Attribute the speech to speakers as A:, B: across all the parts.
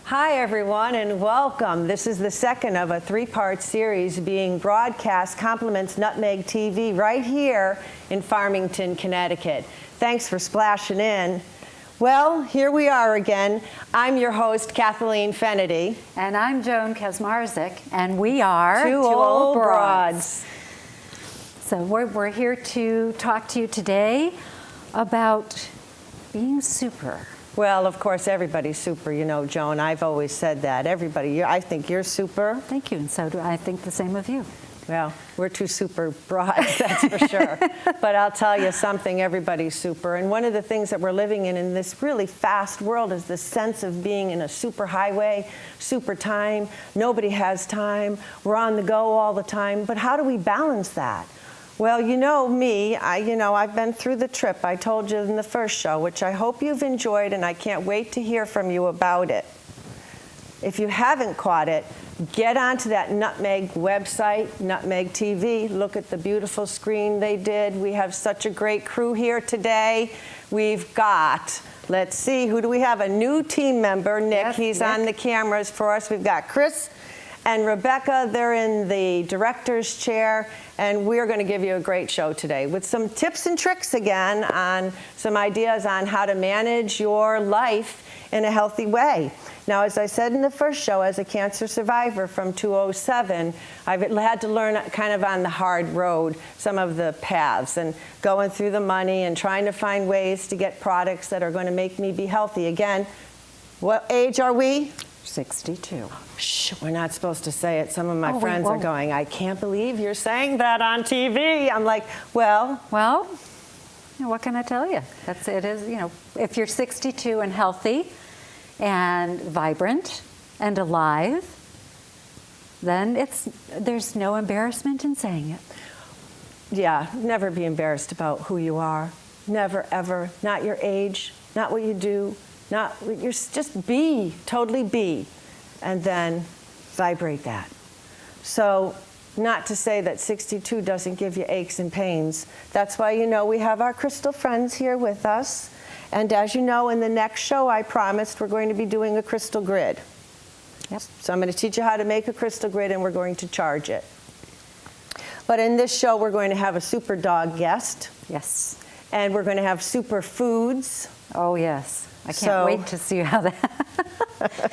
A: Hi everyone and welcome. This is the second of a three-part series being broadcast compliments Nutmeg TV right here in Farmington, Connecticut. Thanks for splashing in. Well, here we are again. I'm your host, Kathleen Fennedy.
B: And I'm Joan Kazmarzik, and we are
A: Two Old Broads.
B: So we're here to talk to you today about being super.
A: Well, of course, everybody's super, you know, Joan. I've always said that. Everybody, I think you're super.
B: Thank you, and so do I think the same of you.
A: Well, we're two super broads, that's for sure. But I'll tell you something, everybody's super. And one of the things that we're living in this really fast world is this sense of being in a super highway, super time. Nobody has time. We're on the go all the time. But how do we balance that? Well, you know me, I've been through the trip I told you in the first show, which I hope you've enjoyed, and I can't wait to hear from you about it. If you haven't caught it, get onto that Nutmeg website, Nutmeg TV. Look at the beautiful screen they did. We have such a great crew here today. We've got, let's see, who do we have? A new team member, Nick.
B: Yes,
A: He's
B: Nick.
A: on the cameras for us. We've got Chris and Rebecca. They're in the director's chair, and we're going to give you a great show today with some tips and tricks again on some ideas on how to manage your life in a healthy way. Now, as I said in the first show, as a cancer survivor from 2007, I've had to learn kind of on the hard road some of the paths and going through the money and trying to find ways to get products that are going to make me be healthy. Again, what age are we?
B: 62.
A: Shh, we're not supposed to say it. Some of my
B: Oh,
A: friends are going, I can't believe you're saying that on TV. I'm like, well,
B: What can I tell you? It is, if you're 62 and healthy and vibrant and alive, then there's no embarrassment in saying it.
A: yeah, never be embarrassed about who you are. Never, ever. Not your age, not what you do, just be, totally be, and then vibrate that. So, not to say that 62 doesn't give you aches and pains. That's why, we have our crystal friends here with us. And as you know, in the next show, I promised we're going to be doing a crystal grid.
B: Yep.
A: So I'm going to teach you how to make a crystal grid, and we're going to charge it. But in this show, we're going to have a super dog guest.
B: Yes.
A: And we're going to have super foods.
B: Oh, yes. I can't wait to see how that...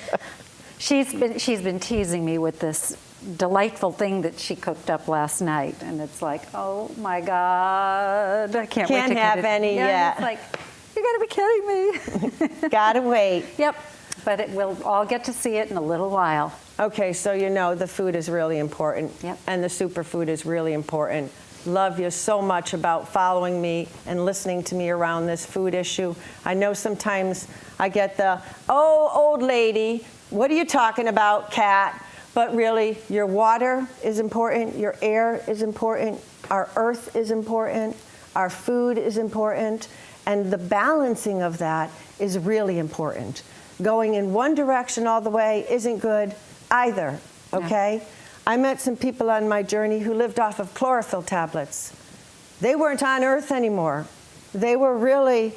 B: She's been teasing me with this delightful thing that she cooked up last night, and it's like, oh my God, I can't wait to
A: have any yet.
B: It's like, you gotta be kidding me.
A: Gotta wait.
B: Yep, but we'll all get to see it in a little while.
A: Okay, so the food is really important.
B: Yep.
A: And the superfood is really important. Love you so much about following me and listening to me around this food issue. I know sometimes I get old lady, what are you talking about, Kat? But really, your water is important, your air is important, our earth is important, our food is important, and the balancing of that is really important. Going in one direction all the way isn't good either, okay? Yeah. I met some people on my journey who lived off of chlorophyll tablets. They weren't on Earth anymore. They were really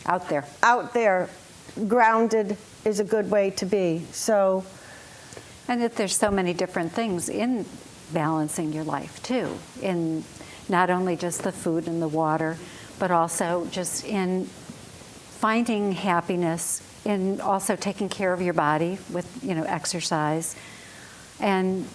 B: out there.
A: Out there. Grounded is a good way to be. So,
B: and that there's so many different things in balancing your life too, in not only just the food and the water, but also just in finding happiness, in also taking care of your body with exercise, and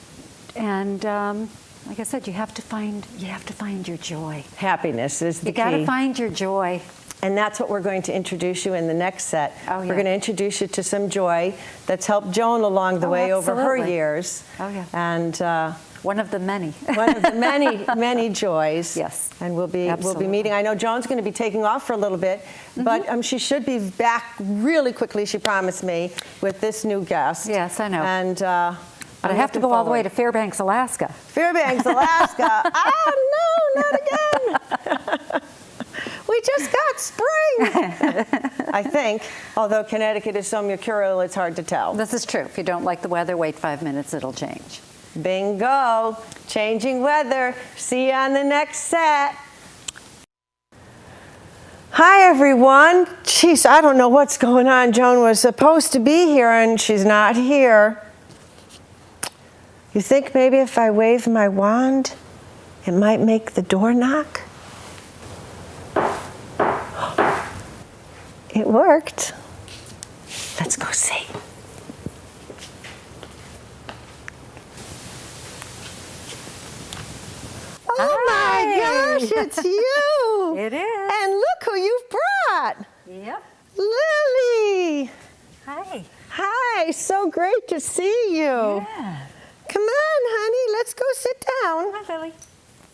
B: like I said, you have to find your joy.
A: Happiness is the key.
B: You got to find your joy.
A: And that's what we're going to introduce you in the next set.
B: Oh, yeah.
A: We're going to introduce you to some joy that's helped Joan along the way
B: absolutely.
A: over her years.
B: Oh, yeah.
A: And
B: one of the many.
A: One of the many, many joys.
B: Yes.
A: And we'll be meeting. I know Joan's going to be taking off for a little bit, but she should be back really quickly, she promised me, with this new guest.
B: Yes, I know.
A: And
B: but I have to go all the way to Fairbanks, Alaska.
A: Fairbanks, Alaska. Oh, no, not again. We just got spring, I think. Although Connecticut is so mercurial, it's hard to tell.
B: This is true. If you don't like the weather, wait 5 minutes, it'll change.
A: Bingo. Changing weather. See you on the next set. Hi, everyone. Jeez, I don't know what's going on. Joan was supposed to be here, and she's not here. You think maybe if I wave my wand, it might make the door knock? It worked. Let's go see. Oh my gosh, it's you!
B: It is.
A: And look who you've brought!
B: Yep.
A: Lily!
B: Hi.
A: Hi, so great to see you.
B: Yeah.
A: Come on, honey, let's go sit down.
B: Come on, Lily.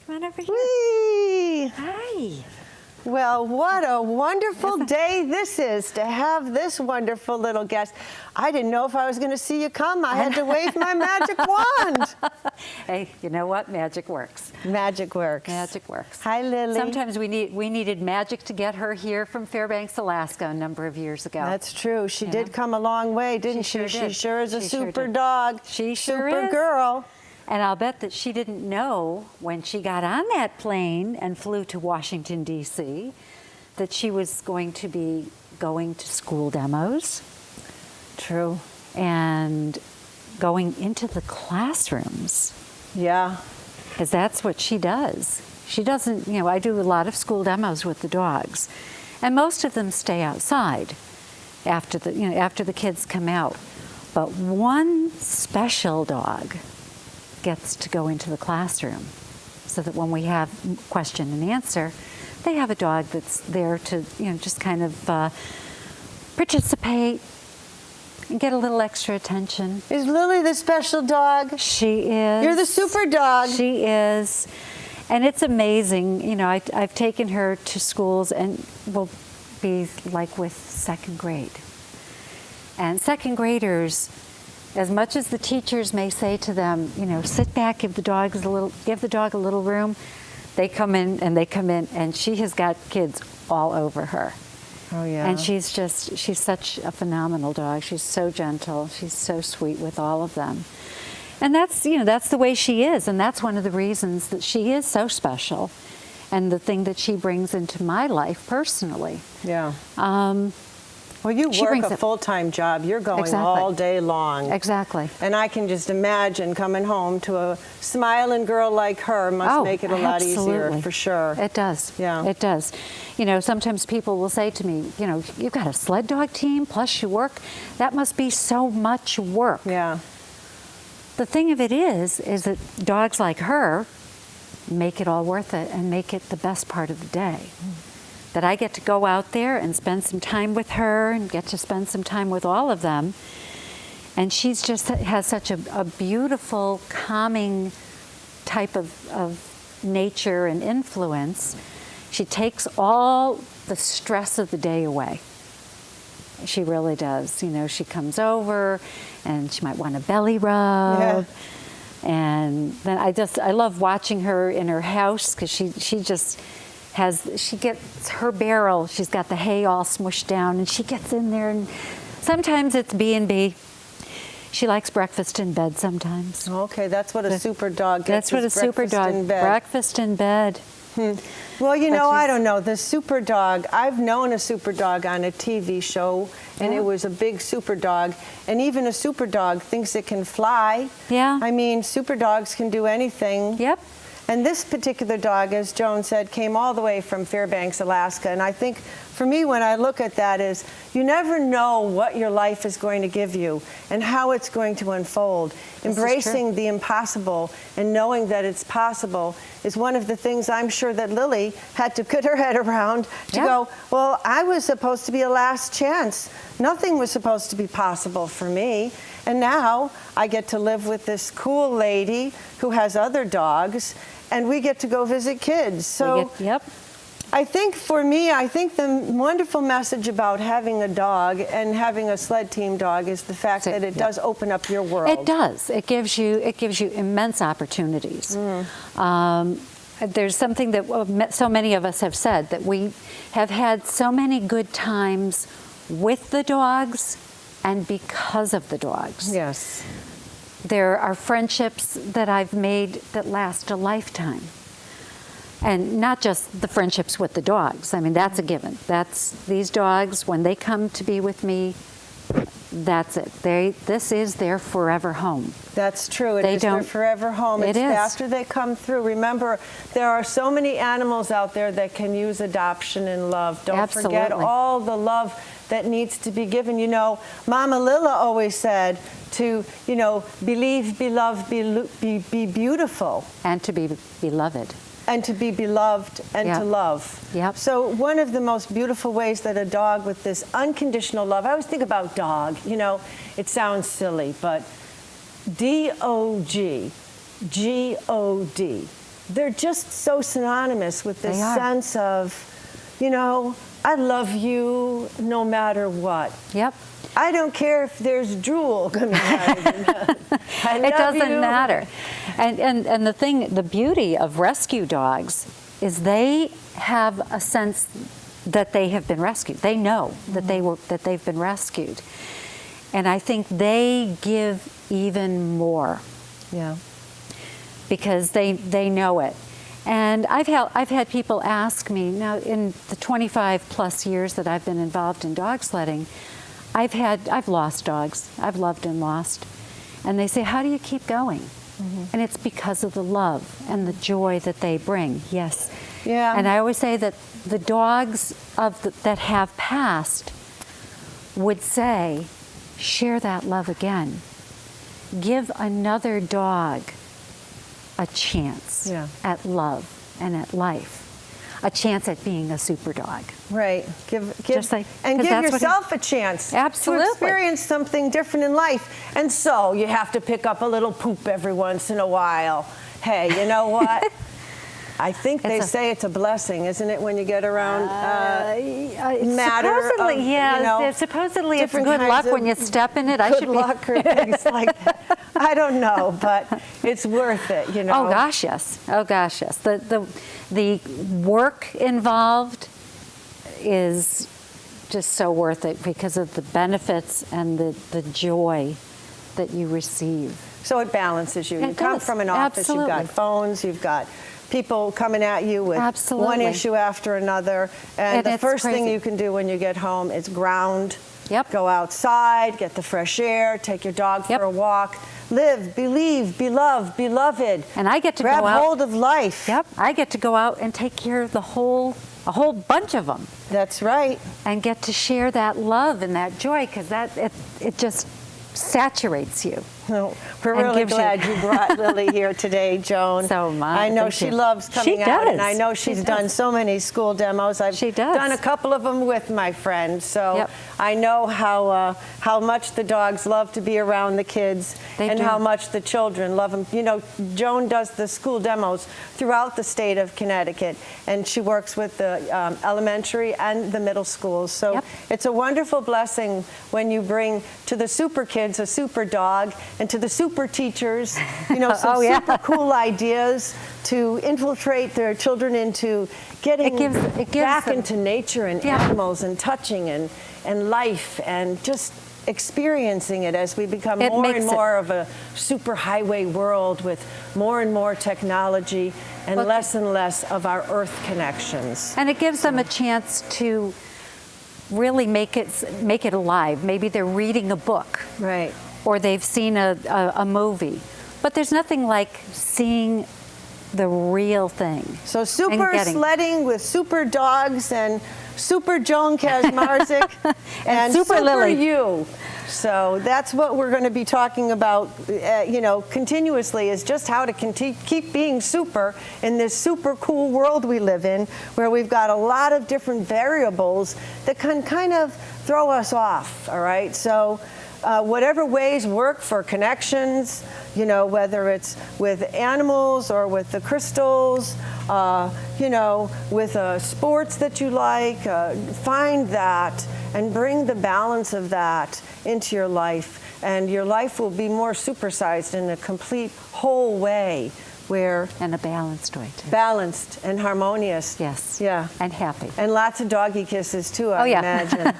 B: Come on over here.
A: Whee!
B: Hi.
A: Well, what a wonderful day this is to have this wonderful little guest. I didn't know if I was going to see you come. I had to wave my magic wand.
B: Hey, you know what? Magic works.
A: Magic works.
B: Magic works.
A: Hi, Lily.
B: Sometimes we needed magic to get her here from Fairbanks, Alaska, a number of years ago.
A: That's true. She
B: You
A: did
B: know?
A: come a long way, didn't
B: She
A: she?
B: sure did.
A: She sure is a
B: She sure
A: super
B: did.
A: dog.
B: She sure
A: super
B: is.
A: girl.
B: And I'll bet that she didn't know when she got on that plane and flew to Washington, D.C., that she was going to be going to school demos.
A: True.
B: And going into the classrooms,
A: Yeah.
B: because that's what she does. She doesn't, I do a lot of school demos with the dogs, and most of them stay outside after the kids come out. But one special dog gets to go into the classroom, so that when we have question and answer, they have a dog that's there to, just kind of participate and get a little extra attention.
A: Is Lily the special dog?
B: She is.
A: You're the super dog.
B: She is. And it's amazing. I've taken her to schools and will be like with second grade. And second graders, as much as the teachers may say to them, sit back, give the dog a little room, they come in, and she has got kids all over her.
A: Oh, yeah.
B: And she's such a phenomenal dog. She's so gentle. She's so sweet with all of them. And that's the way she is. And that's one of the reasons that she is so special, and the thing that she brings into my life personally.
A: Yeah. Well, you
B: She
A: work
B: brings
A: a
B: it-
A: full-time job. You're going
B: Exactly.
A: all day long.
B: Exactly.
A: And I can just imagine coming home to a smiling girl like her must make it a lot easier,
B: absolutely.
A: for sure.
B: It does.
A: Yeah.
B: It does. Sometimes people will say to me, you've got a sled dog team, plus you work. That must be so much work.
A: Yeah.
B: The thing of it is that dogs like her make it all worth it and make it the best part of the day. That I get to go out there and spend some time with her and get to spend some time with all of them. And she's just has such a beautiful, calming type of nature and influence. She takes all the stress of the day away. She really does. She comes over and she might want a belly rub.
A: Yeah.
B: And then I love watching her in her house, because she gets her barrel, she's got the hay all smushed down, and she gets in there, and sometimes it's B&B. She likes breakfast in bed sometimes.
A: Okay, that's what a super dog gets.
B: That's what a
A: is
B: super
A: breakfast
B: dog,
A: in bed.
B: breakfast in bed.
A: Well, I
B: she's-
A: don't know. The super dog, I've known a super dog on a TV show, and
B: Yeah.
A: it was a big super dog. And even a super dog thinks it can fly.
B: Yeah.
A: I mean, super dogs can do anything.
B: Yep.
A: And this particular dog, as Joan said, came all the way from Fairbanks, Alaska. And I think for me, when I look at that, is you never know what your life is going to give you and how it's going to unfold.
B: This is
A: Embracing
B: true.
A: the impossible and knowing that it's possible is one of the things I'm sure that Lily had to put her head around to
B: Yeah.
A: go, well, I was supposed to be a last chance. Nothing was supposed to be possible for me. And now I get to live with this cool lady who has other dogs, and we get to go visit kids. So
B: Yep.
A: I think for me, the wonderful message about having a dog and having a sled team dog is the fact that it does open up your world.
B: It does. It gives you immense opportunities. There's something that so many of us have said, that we have had so many good times with the dogs and because of the dogs.
A: Yes.
B: There are friendships that I've made that last a lifetime. And not just the friendships with the dogs. I mean, that's a given. These dogs, when they come to be with me, that's it. This is their forever home.
A: That's true. It is their forever home. It's after they come through. Remember, there are so many animals out there that can use adoption and love. Don't forget all the love that needs to be given. You know, Mama Lila always said to, you know, believe, be loved, be beautiful.
B: And to be beloved.
A: And to be beloved and to love.
B: Yep.
A: So one of the most beautiful ways that a dog with this unconditional love, I always think about dog, you know, it sounds silly, but D-O-G, G-O-D, they're just so synonymous with this sense of, you know, I love you no matter what.
B: Yep.
A: I don't care if there's drool coming out of your mouth.
B: It doesn't matter. And the beauty of rescue dogs is they have a sense that they have been rescued. They know that they've been rescued. And I think they give even more.
A: Yeah.
B: Because they know it. And I've had people ask me, now in the 25 plus years that I've been involved in dog sledding, I've lost dogs. I've loved and lost. And they say, how do you keep going? Mm-hmm. And it's because of the love and the joy that they bring. Yes.
A: Yeah.
B: And I always say that the dogs that have passed would say, share that love again. Give another dog a chance at love and at life. A chance at being a super dog.
A: Right. Give yourself a chance
B: Absolutely.
A: to experience something different in life. And so you have to pick up a little poop every once in a while. Hey, you know what? I think they say it's a blessing, isn't it, when you get around matter?
B: Supposedly,
A: you know,
B: supposedly it's good luck when you step in it.
A: Good luck or things like that. I don't know, but it's worth it, you know.
B: Oh gosh, yes. Oh gosh, yes. The work involved is just so worth it because of the benefits and the joy that you receive.
A: So it balances you. You come from an office, you've got phones, you've got people coming at you with one issue after another. And the first thing you can do when you get home is ground.
B: Yep.
A: Go outside, get the fresh air, take your dog for a walk. Live, believe, be loved, beloved.
B: And I get to
A: grab
B: go out.
A: hold of life.
B: Yep. I get to go out and take care of a whole bunch of them.
A: That's right.
B: And get to share that love and that joy because it just saturates you.
A: No, we're really glad you brought Lily here today, Joan.
B: So much.
A: I know she loves coming out, and I know she's done so many school demos. I've done a couple of them with my friends, so I know how much the dogs love to be around the kids and how much the children love them. You know, Joan does the school demos throughout the state of Connecticut, and she works with the elementary and the middle schools. So it's a wonderful blessing when you bring to the super kids a super dog, and to the super teachers, you know, some super cool ideas to infiltrate their children into getting back into nature and animals and touching and life and just experiencing it as we become more and more of a super highway world with more and more technology and less of our earth connections.
B: And it gives them a chance to really make it alive. Maybe they're reading a book.
A: Right.
B: Or they've seen a movie. But there's nothing like seeing the real thing.
A: So super sledding with super dogs and super Joan Kaczmarczyk and super
B: Lily.
A: You. So that's what we're going to be talking about, you know, continuously, is just how to keep being super in this super cool world we live in, where we've got a lot of different variables that can kind of throw us off, all right? So whatever ways work for connections, you know, whether it's with animals or with the crystals, you know, with sports that you like, find that and bring the balance of that into your life. And your life will be more supersized in a complete whole way where
B: In a balanced way, too.
A: balanced and harmonious.
B: Yes.
A: Yeah.
B: And happy.
A: And lots of doggy kisses too, I
B: yeah.
A: imagine.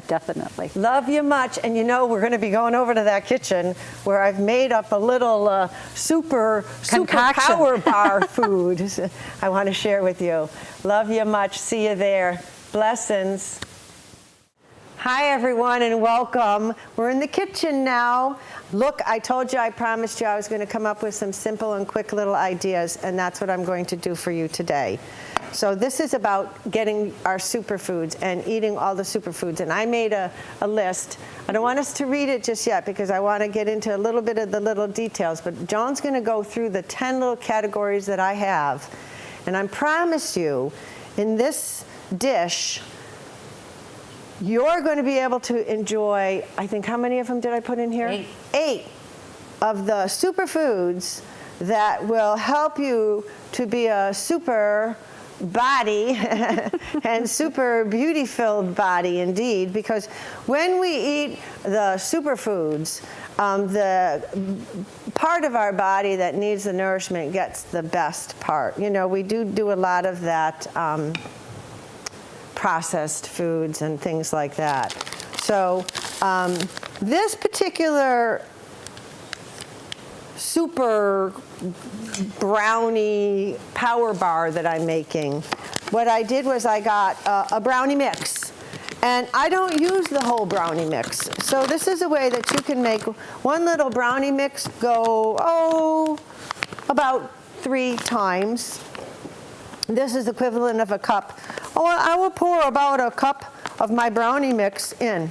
B: Definitely.
A: Love you much. And you know, we're going to be going over to that kitchen where I've made up a little super
B: Concoction.
A: power bar food I want to share with you. Love you much. See you there. Blessings. Hi, everyone, and welcome. We're in the kitchen now. Look, I told you, I promised you I was going to come up with some simple and quick little ideas, and that's what I'm going to do for you today. So this is about getting our superfoods and eating all the superfoods. And I made a list. I don't want us to read it just yet because I want to get into a little bit of the little details. But Joan's going to go through the 10 little categories that I have. And I promise you, in this dish, you're going to be able to enjoy, I think, how many of them did I put in here?
B: 8.
A: 8 of the superfoods that will help you to be a super body and super beauty-filled body indeed, because when we eat the superfoods, the part of our body that needs the nourishment gets the best part. You know, we do a lot of that processed foods and things like that. So this particular super brownie power bar that I'm making, what I did was I got a brownie mix. And I don't use the whole brownie mix. So this is a way that you can make one little brownie mix go, about 3 times. This is equivalent of a cup. I will pour about a cup of my brownie mix in.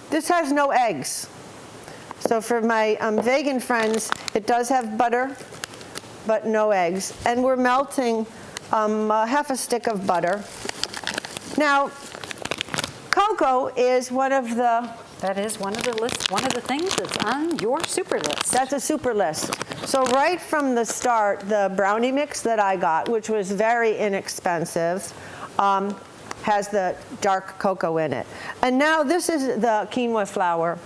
A: This has no eggs. So for my vegan friends, it does have butter, but no eggs. And we're melting half a stick of butter. Now, cocoa is one of the...
B: That is one of the things that's on your super list.
A: That's a super list. So right from the start, the brownie mix that I got, which was very inexpensive, has the dark cocoa in it. And now this is the quinoa flour,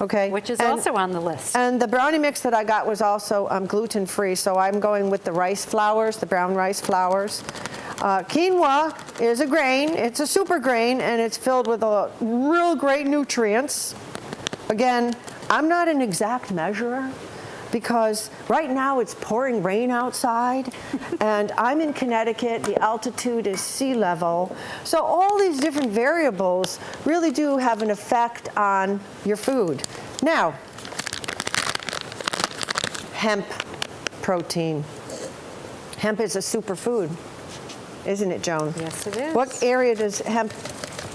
A: okay?
B: Which is also on the list.
A: And the brownie mix that I got was also gluten-free, so I'm going with the rice flours, the brown rice flours. Quinoa is a grain. It's a super grain, and it's filled with real great nutrients. Again, I'm not an exact measurer because right now it's pouring rain outside, and I'm in Connecticut. The altitude is sea level. So all these different variables really do have an effect on your food. Now, hemp protein. Hemp is a superfood. Isn't it, Joan?
B: Yes, it is.
A: What area does hemp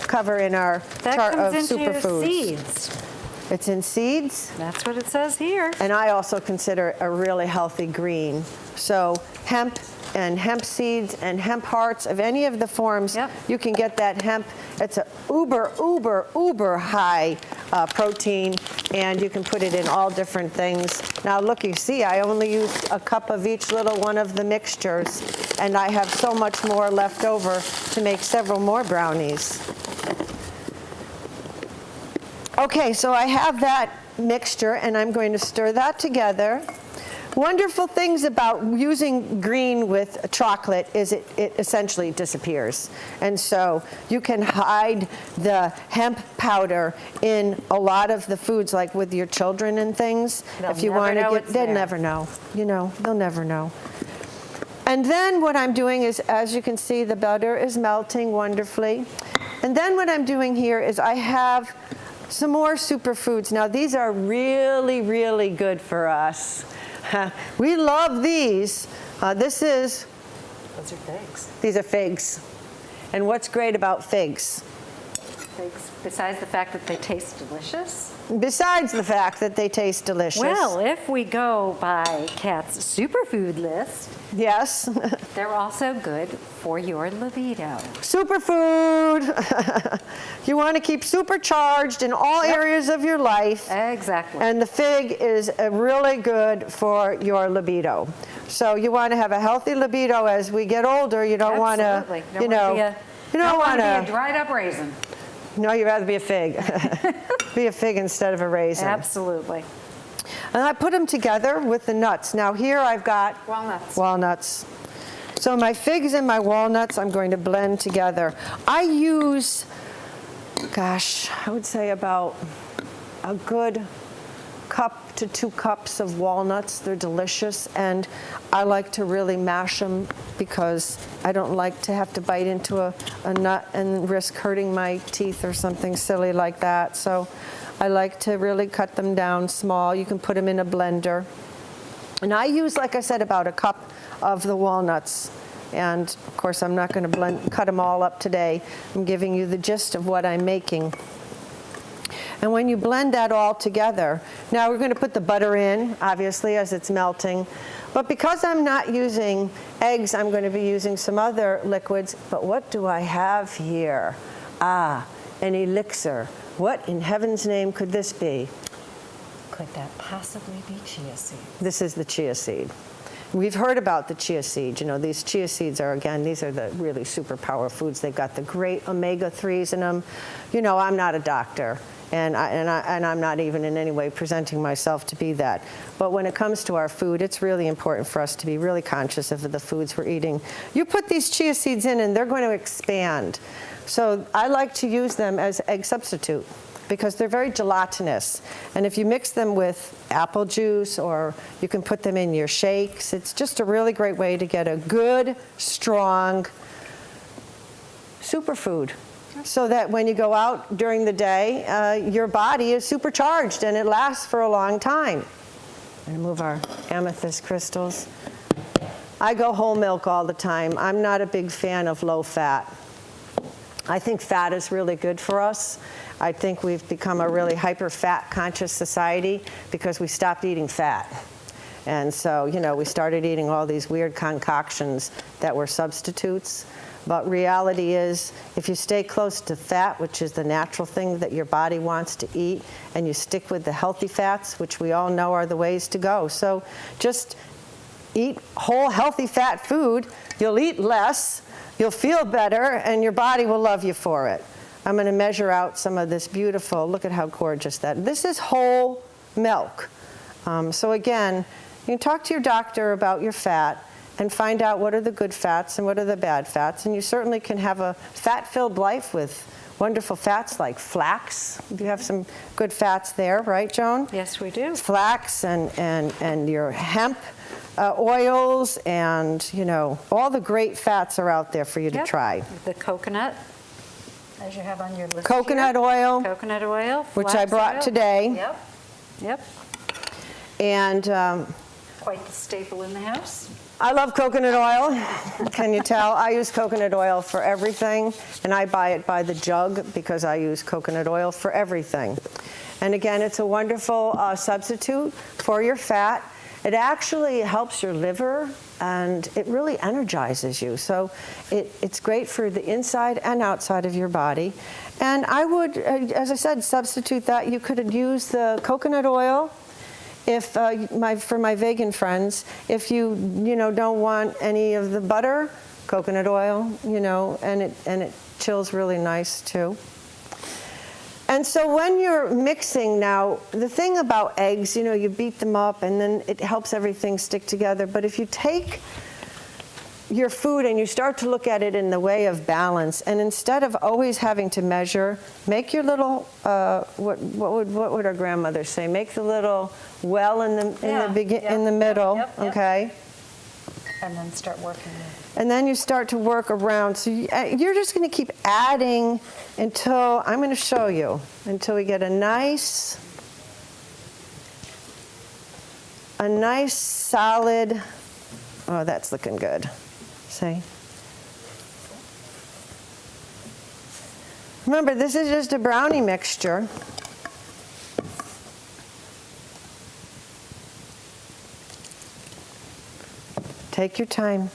A: cover in our chart of superfoods?
B: That comes into seeds.
A: It's in seeds?
B: That's what it says here.
A: And I also consider it a really healthy green. So hemp and hemp seeds and hemp hearts of any of the forms, you can get that hemp. It's a uber high protein, and you can put it in all different things. Now look, you see, I only used a cup of each little one of the mixtures, and I have so much more left over to make several more brownies. Okay, so I have that mixture, and I'm going to stir that together. Wonderful things about using green with chocolate is it essentially disappears. And so you can hide the hemp powder in a lot of the foods, like with your children and things. If you want to they'll never know. You know, they'll never know. And then what I'm doing is, as you can see, the butter is melting wonderfully. And then what I'm doing here is I have some more superfoods. Now these are really, really good for us. We love these. Those are figs. These are figs. And what's great about figs?
B: Figs, besides the fact that they taste delicious?
A: Besides the fact that they taste delicious.
B: Well, if we go by Kat's superfood list,
A: yes,
B: they're also good for your libido.
A: Superfood. You want to keep supercharged in all areas of your life.
B: Exactly.
A: And the fig is really good for your libido. So you want to have a healthy libido as we get older. You don't want to, you don't want to
B: be a dried up raisin.
A: No, you'd rather be a fig. Be a fig instead of a raisin.
B: Absolutely.
A: And I put them together with the nuts. Now here I've got
B: Walnuts.
A: So my figs and my walnuts I'm going to blend together. I use, gosh, I would say about a good cup to 2 cups of walnuts. They're delicious, and I like to really mash them because I don't like to have to bite into a nut and risk hurting my teeth or something silly like that. So I like to really cut them down small. You can put them in a blender. And I use, like I said, about a cup of the walnuts. And of course, I'm not going to cut them all up today. I'm giving you the gist of what I'm making. And when you blend that all together, now we're going to put the butter in, obviously, as it's melting. But because I'm not using eggs, I'm going to be using some other liquids. But what do I have here? Ah, an elixir. What in heaven's name could this be?
B: Could that possibly be chia seed?
A: This is the chia seed. We've heard about the chia seeds. You know, these chia seeds are, again, these are the really superpower foods. They've got the great omega-3s in them. You know, I'm not a doctor, and I'm not even in any way presenting myself to be that. But when it comes to our food, it's really important for us to be really conscious of the foods we're eating. You put these chia seeds in, and they're going to expand. So I like to use them as egg substitute, because they're very gelatinous. And if you mix them with apple juice, or you can put them in your shakes, it's just a really great way to get a good, strong superfood. So that when you go out during the day, your body is supercharged and it lasts for a long time. I'm gonna move our amethyst crystals. I go whole milk all the time. I'm not a big fan of low fat. I think fat is really good for us. I think we've become a really hyper-fat conscious society because we stopped eating fat. And so, you know, we started eating all these weird concoctions that were substitutes. But reality is, if you stay close to fat, which is the natural thing that your body wants to eat, and you stick with the healthy fats, which we all know are the ways to go. So just eat whole, healthy fat food. You'll eat less, you'll feel better, and your body will love you for it. I'm going to measure out some of this beautiful, look at how gorgeous that. This is whole milk. So again, you can talk to your doctor about your fat and find out what are the good fats and what are the bad fats. And you certainly can have a fat-filled life with wonderful fats like flax. You have some good fats there, right, Joan?
B: Yes, we do.
A: Flax and your hemp oils, and, you know, all the great fats are out there for you to try.
B: The coconut, as you have on your list
A: Coconut
B: here.
A: oil.
B: Coconut oil.
A: Which I
B: flax
A: brought
B: oil.
A: today.
B: Yep. Yep.
A: And
B: Quite the staple in the house.
A: I love coconut oil. Can you tell? I use coconut oil for everything, and I buy it by the jug because I use coconut oil for everything. And again, it's a wonderful substitute for your fat. It actually helps your liver, and it really energizes you. So it's great for the inside and outside of your body. And I would, as I said, substitute that. You could use the coconut oil. If for my vegan friends, if you don't want any of the butter, coconut oil, and it chills really nice too. And so when you're mixing now, the thing about eggs, you beat them up and then it helps everything stick together. But if you take your food and you start to look at it in the way of balance, and instead of always having to measure, make your little what would our grandmother say? Make the little well in the middle,
B: Yep.
A: okay?
B: And then start working with it.
A: And then you start to work around. So you're just going to keep adding until I'm going to show you until we get a nice solid. Oh, that's looking good. See? Remember, this is just a brownie mixture. Take your time.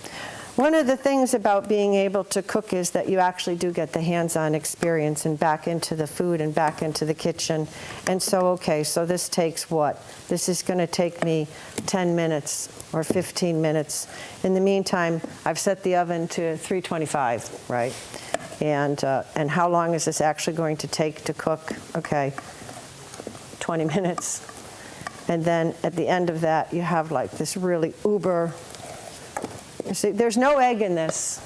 A: One of the things about being able to cook is that you actually do get the hands-on experience and back into the food and back into the kitchen. And so, okay, so this takes what? This is going to take me 10 minutes or 15 minutes. In the meantime, I've set the oven to 325, right? And how long is this actually going to take to cook? Okay, 20 minutes. And then at the end of that, you have like this really uber. You see, there's no egg in this.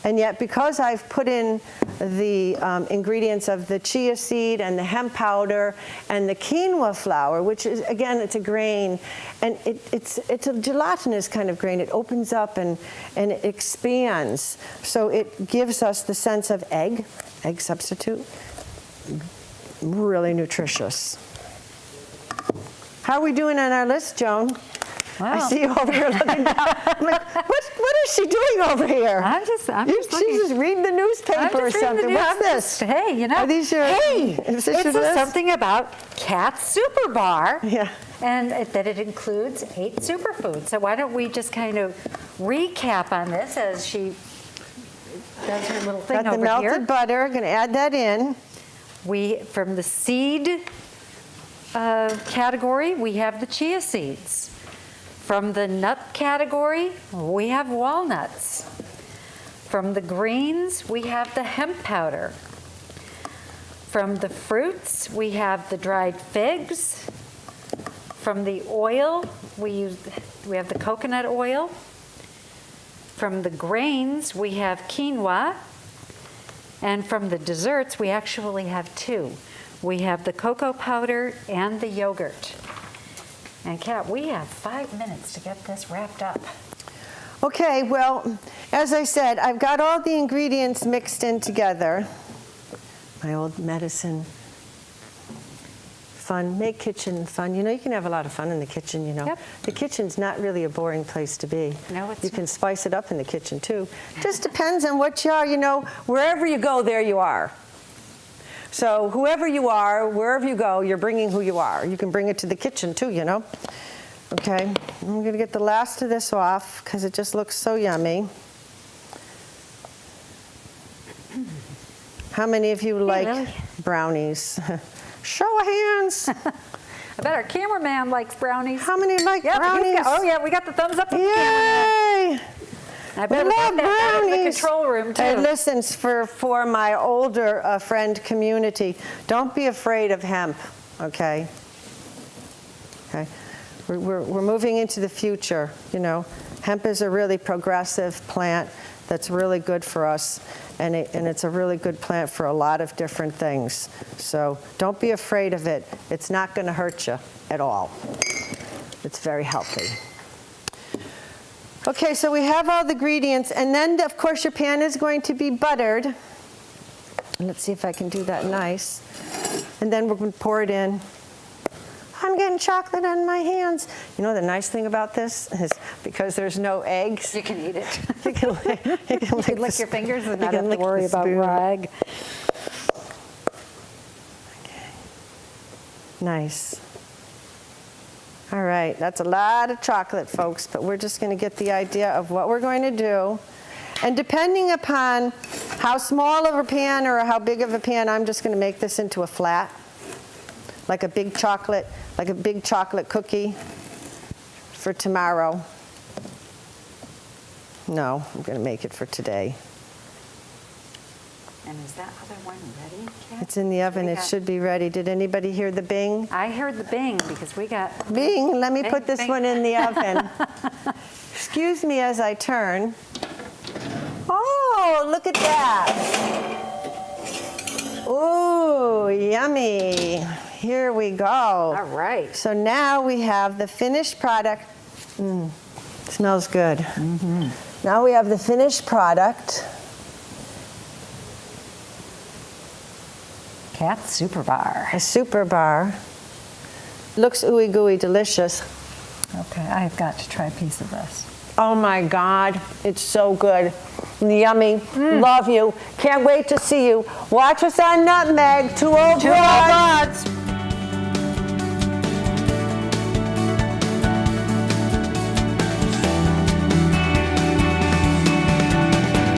A: And yet, because I've put in the ingredients of the chia seed and the hemp powder and the quinoa flour, which is, again, it's a grain, and it's a gelatinous kind of grain. It opens up and it expands. So it gives us the sense of egg substitute. Really nutritious. How are we doing on our list, Joan?
B: Wow.
A: I see you over here looking down. I'm like, what is she doing over here?
B: I'm just
A: She's just reading the newspaper or something. What's this?
B: Hey,
A: Are these your?
B: Hey,
A: is
B: it
A: this your
B: says
A: list?
B: something about Cat Super Bar.
A: Yeah.
B: And that it includes 8 superfoods. So why don't we just kind of recap on this as she does her little thing
A: Got the
B: over
A: melted
B: here.
A: butter. Going to add that in.
B: From the seed category, we have the chia seeds. From the nut category, we have walnuts. From the greens, we have the hemp powder. From the fruits, we have the dried figs. From the oil, we have the coconut oil. From the grains, we have quinoa. And from the desserts, we actually have 2. We have the cocoa powder and the yogurt. And Kat, we have 5 minutes to get this wrapped up.
A: Okay, well, as I said, I've got all the ingredients mixed in together. My old medicine. Fun, make kitchen fun. You know, you can have a lot of fun in the kitchen, you know.
B: Yep.
A: The kitchen's not really a boring place to be.
B: No, it's
A: You can
B: not.
A: spice it up in the kitchen, too. Just depends on what you are, you know. Wherever you go, there you are. So whoever you are, wherever you go, you're bringing who you are. You can bring it to the kitchen, too, you know. Okay, I'm going to get the last of this off because it just looks so yummy. How many of you like
B: Lily.
A: brownies? Show of hands.
B: I bet our cameraman likes brownies.
A: How many like
B: Yep,
A: brownies?
B: oh yeah, we got the thumbs up from the cameraman.
A: Yay!
B: I
A: We
B: bet we
A: love
B: got that in the
A: brownies.
B: control room too.
A: Hey, listen, for my older friend community, don't be afraid of hemp, okay? Okay. We're moving into the future, you know. Hemp is a really progressive plant that's really good for us, and it's a really good plant for a lot of different things. So don't be afraid of it. It's not going to hurt you at all. It's very healthy. Okay, so we have all the ingredients, and then, of course, your pan is going to be buttered. Let's see if I can do that nice. And then we're going to pour it in. I'm getting chocolate on my hands. You know the nice thing about this is because there's no eggs.
B: You can eat it.
A: You can lick
B: Lick your fingers and
A: you
B: not
A: can
B: have to
A: lick the
B: worry about
A: spoon.
B: rag.
A: Nice. All right, that's a lot of chocolate, folks, but we're just going to get the idea of what we're going to do. And depending upon how small of a pan or how big of a pan, I'm just going to make this into a flat, like a big chocolate cookie for tomorrow. No, I'm going to make it for today.
B: And is that other one ready, Kat?
A: It's in the oven.
B: We
A: It
B: got-
A: should be ready. Did anybody hear the bing?
B: I heard the bing because we got.
A: Bing, let me
B: Bing,
A: put this
B: bing.
A: one in the oven. Excuse me as I turn. Oh, look at that. Ooh, yummy. Here we go.
B: All right.
A: So now we have the finished product. Smells good. Now we have the finished product.
B: Cat Super Bar.
A: A super bar. Looks ooey gooey delicious.
B: Okay, I've got to try a piece of this.
A: Oh my God, it's so good. Yummy. Love you. Can't wait to see you. Watch us on Nutmeg, 201